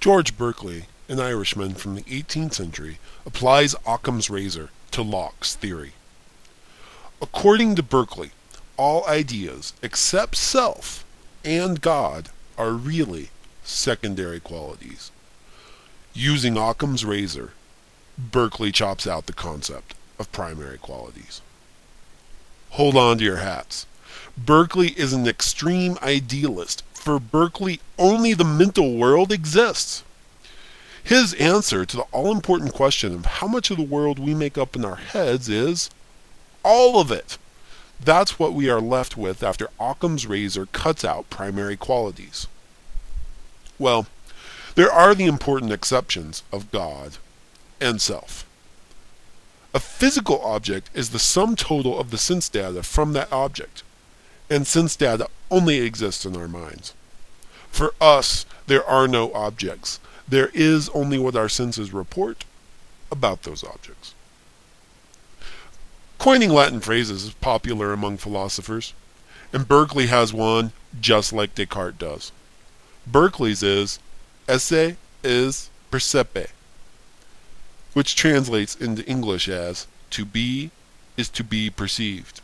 George Berkeley, an Irishman from the 18th century, applies Occam's razor to Locke's theory. According to Berkeley, all ideas except self and God are really secondary qualities. Using Occam's razor, Berkeley chops out the concept of primary qualities. Hold on to your hats. Berkeley is an extreme idealist. For Berkeley, only the mental world exists. His answer to the all-important question of how much of the world we make up in our heads is all of it. That's what we are left with after Occam's razor cuts out primary qualities. Well, there are the important exceptions of God and self. A physical object is the sum total of the sense data from that object, and sense data only exists in our minds. For us, there are no objects. There is only what our senses report about those objects. Coining Latin phrases is popular among philosophers, and Berkeley has one just like Descartes does. Berkeley's is esse is percepe, which translates into English as to be is to be perceived.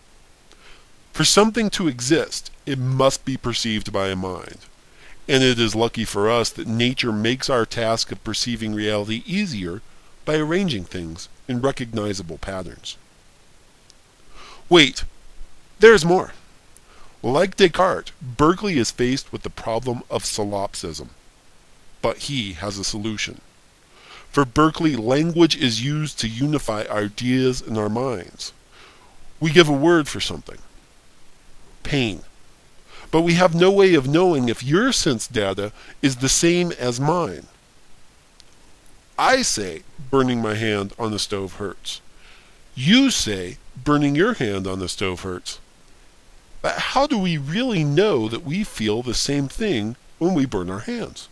For something to exist, it must be perceived by a mind. And it is lucky for us that nature makes our task of perceiving reality easier by arranging things in recognizable patterns. Wait, there's more. Like Descartes, Berkeley is faced with the problem of solipsism, but he has a solution. For Berkeley, language is used to unify ideas in our minds. We give a word for something. Pain. But we have no way of knowing if your sense data is the same as mine. I say burning my hand on the stove hurts. You say burning your hand on the stove hurts. But how do we really know that we feel the same thing when we burn our hands?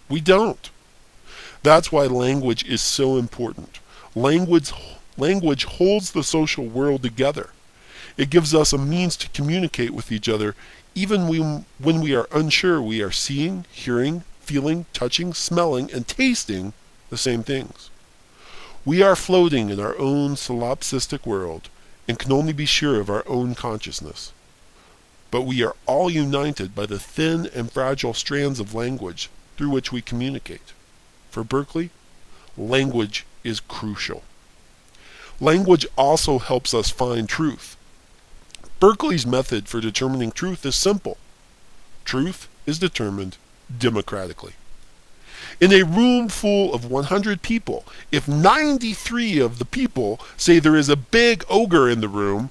We don't. That's why language is so important. Language holds the social world together. It gives us a means to communicate with each other even when we are unsure we are seeing, hearing, feeling, touching, smelling, and tasting the same things. We are floating in our own solipsistic world and can only be sure of our own consciousness. But we are all united by the thin and fragile strands of language through which we communicate. For Berkeley, language is crucial. Language also helps us find truth. Berkeley's method for determining truth is simple. Truth is determined democratically. In a room full of 100 people, if 93 of the people say there is a big ogre in the room,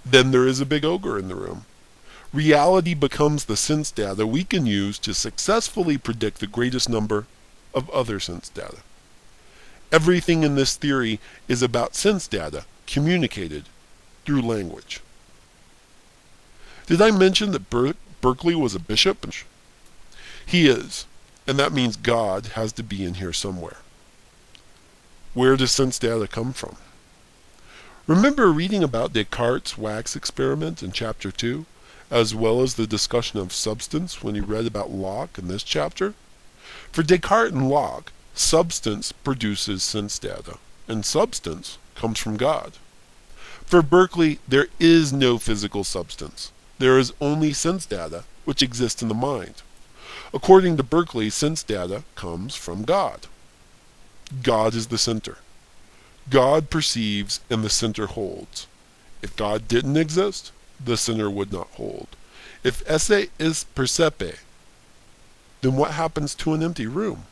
then there is a big ogre in the room. Reality becomes the sense data we can use to successfully predict the greatest number of other sense data. Everything in this theory is about sense data communicated through language. Did I mention that Berkeley was a bishop? He is, and that means God has to be in here somewhere. Where does sense data come from? Remember reading about Descartes' wax experiment in chapter 2, as well as the discussion of substance when you read about Locke in this chapter? For Descartes and Locke, substance produces sense data, and substance comes from God. For Berkeley, there is no physical substance. There is only sense data, which exists in the mind. According to Berkeley, sense data comes from God. God is the center. God perceives and the center holds. If God didn't exist, the center would not hold. If esse is percepe, then what happens to an empty room?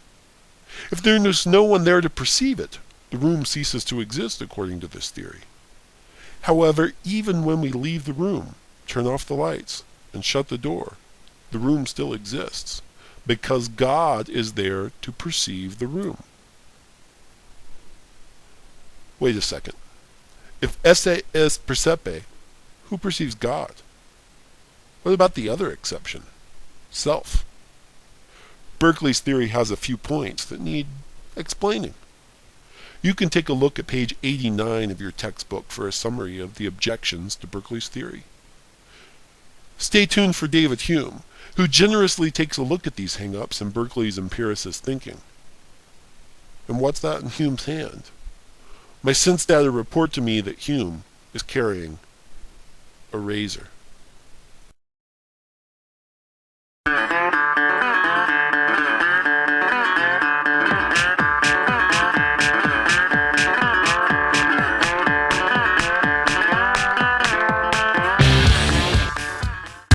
If there is no one there to perceive it, the room ceases to exist according to this theory. However, even when we leave the room, turn off the lights, and shut the door, the room still exists, because God is there to perceive the room. Wait a second. If esse is percepe, who perceives God? What about the other exception? Self. Berkeley's theory has a few points that need explaining. You can take a look at page 89 of your textbook for a summary of the objections to Berkeley's theory. Stay tuned for David Hume, who generously takes a look at these hang-ups in Berkeley's empiricist thinking. And what's that in Hume's hand? My sense data report to me that Hume is carrying a razor.